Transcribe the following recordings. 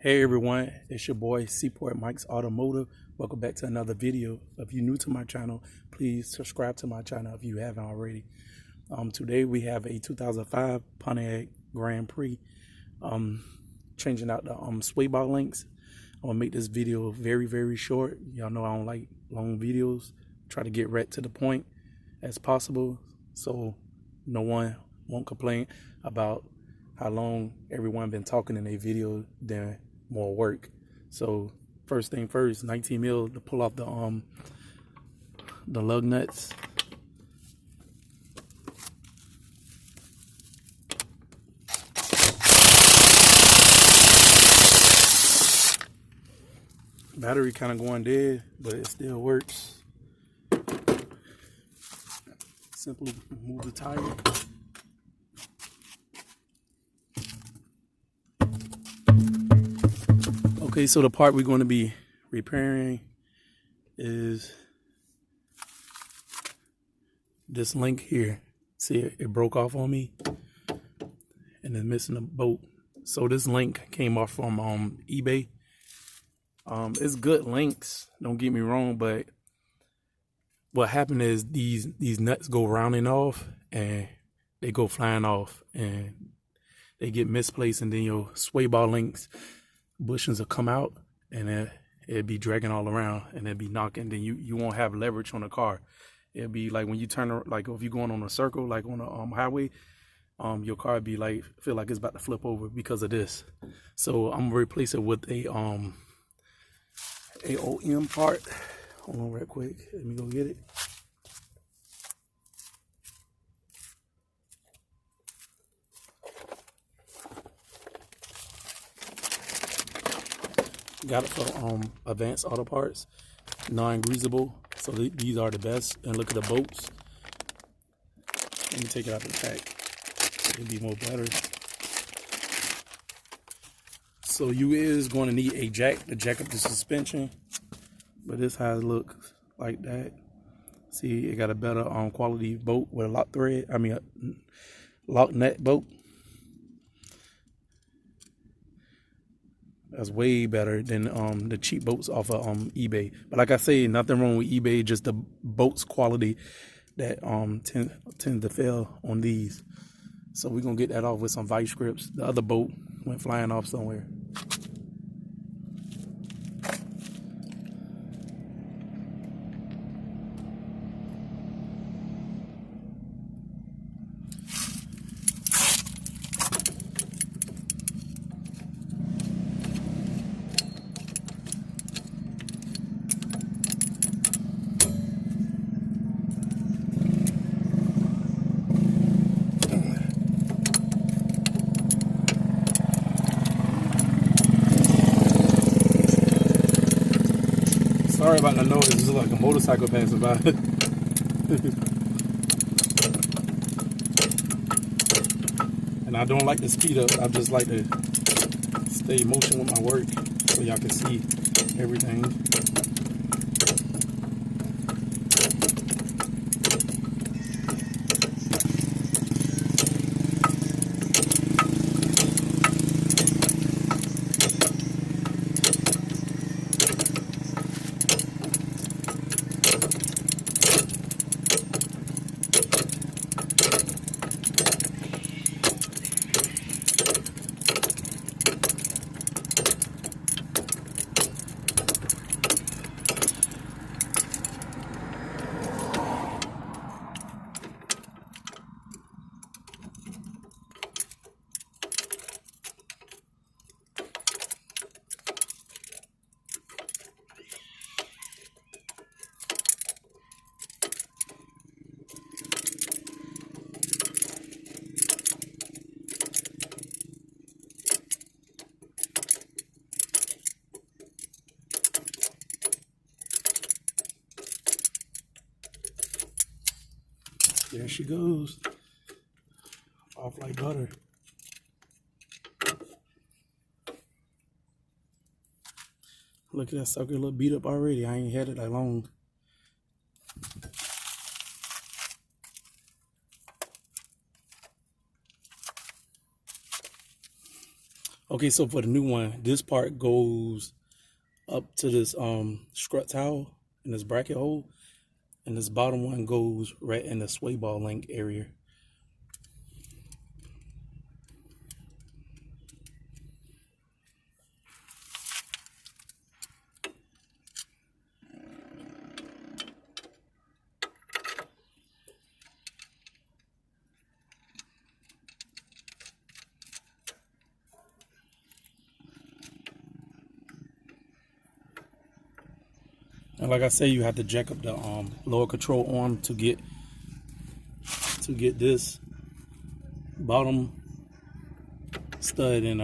Hey everyone, it's your boy Seaport Mike's Automotive. Welcome back to another video. If you're new to my channel, please subscribe to my channel if you haven't already. Today we have a 2005 Pontiac Grand Prix. Changing out the sway bar links. I'm gonna make this video very short. Y'all know I don't like long videos. Try to get right to the point as possible so no one won't complain about how long everyone been talking in their video than more work. So first thing first, 19 mil to pull off the lug nuts. Battery kind of going dead, but it still works. Simply move the tire. Okay, so the part we're going to be repairing is this link here. See, it broke off on me and then missing a bolt. So this link came off from eBay. It's good links, don't get me wrong, but what happened is these nuts go rounding off and they go flying off and they get misplaced, and then your sway bar links bushings will come out and it'll be dragging all around and it'll be knocking. Then you won't have leverage on the car. It'll be like when you turn, like if you're going on a circle, like on a highway, your car be like, feel like it's about to flip over because of this. So I'm gonna replace it with a AOM part. Hold on real quick, let me go get it. Got it for Advanced Auto Parts, non-greasable. So these are the best. And look at the bolts. Let me take it out of the pack. It'll be more better. So you is going to need a jack to jack up the suspension, but this how it looks like that. See, it got a better quality bolt with a lock thread. I mean, a lock nut bolt. That's way better than the cheap bolts off of eBay. But like I say, nothing wrong with eBay, just the bolts quality that tend to fail on these. So we're gonna get that off with some vice grips. The other bolt went flying off somewhere. Sorry about the noise, it's like a motorcycle passing by. And I don't like to speed up, I just like to stay in motion with my work so y'all can see everything. There she goes, off like butter. Look at that sucker, look beat up already. I ain't had it that long. Okay, so for the new one, this part goes up to this strut towel in this bracket hole, and this bottom one goes right in the sway ball link area. And like I say, you have to jack up the lower control arm to get this bottom stud in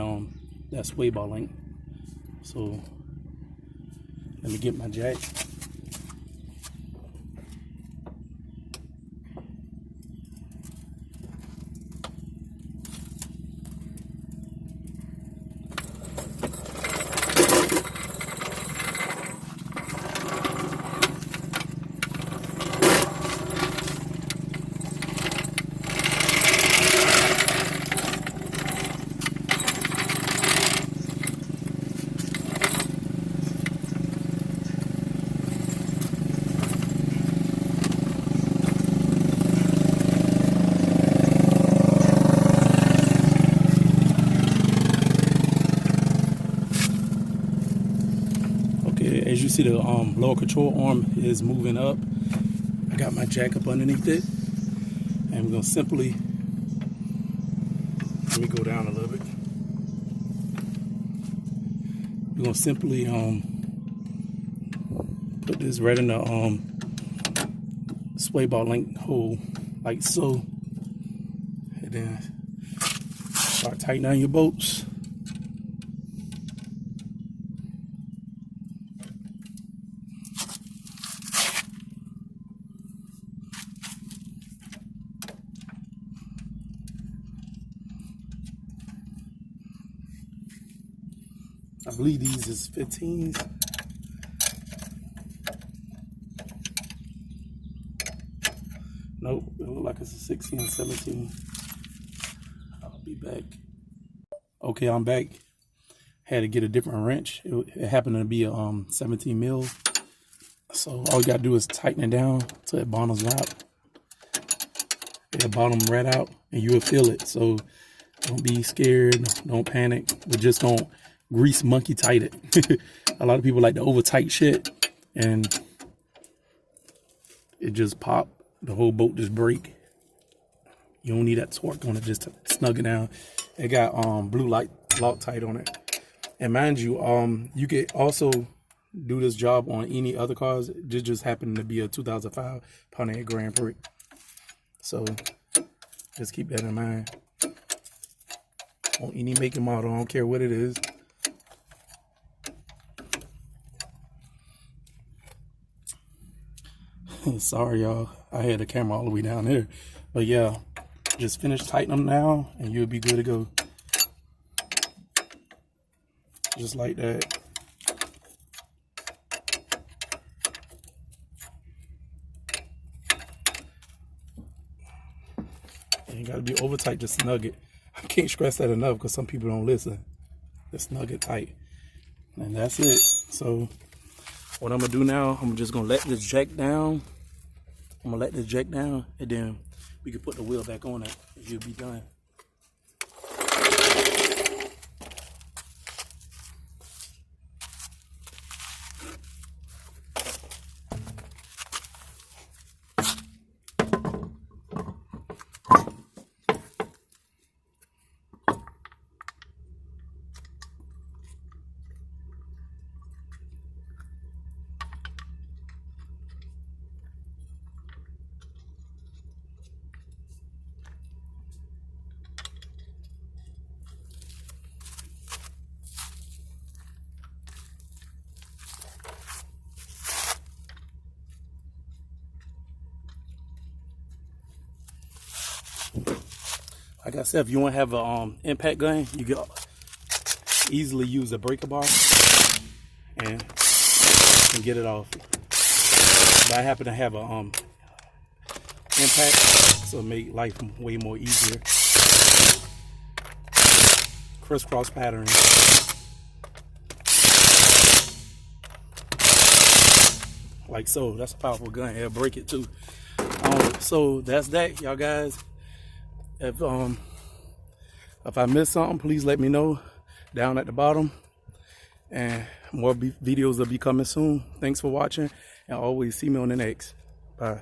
that sway ball link. So let me get my jack. As you see, the lower control arm is moving up. I got my jack up underneath it, and we're gonna simply, let me go down a little bit. We're gonna simply put this right in the sway ball link hole, like so, and then start tightening down your bolts. I believe these is 15s. Nope, it look like it's a 16, 17. I'll be back. Okay, I'm back. Had to get a different wrench. It happened to be a 17 mil. So all you gotta do is tighten it down till it bottoms out. It'll bottom right out, and you will feel it. So don't be scared, don't panic, but just don't grease monkey tight it. A lot of people like to over tight shit, and it just pop. The whole boat just break. You don't need that torque on it just to snug it down. It got blue light Loctite on it. And mind you, you could also do this job on any other cars. This just happened to be a 2005 Pontiac Grand Prix. So just keep that in mind. On any make and model, I don't care what it is. Sorry, y'all. I had the camera all the way down there. But yeah, just finish tightening them now, and you'll be good to go. Just like that. And you gotta be over tight to snug it. I can't stress that enough because some people don't listen. Just snug it tight. And that's it. So what I'm gonna do now, I'm just gonna let this jack down. I'm gonna let this jack down, and then we can put the wheel back on it, and you'll be done. Like I said, if you want to have a impact gun, you can easily use a breaker bar and get it off. But I happen to have a impact, so it make life way more easier. crisscross pattern. Like so. That's a powerful gun. It'll break it too. So that's that, y'all guys. If I missed something, please let me know down at the bottom. And more videos will be coming soon. Thanks for watching, and always see me on the next. Bye.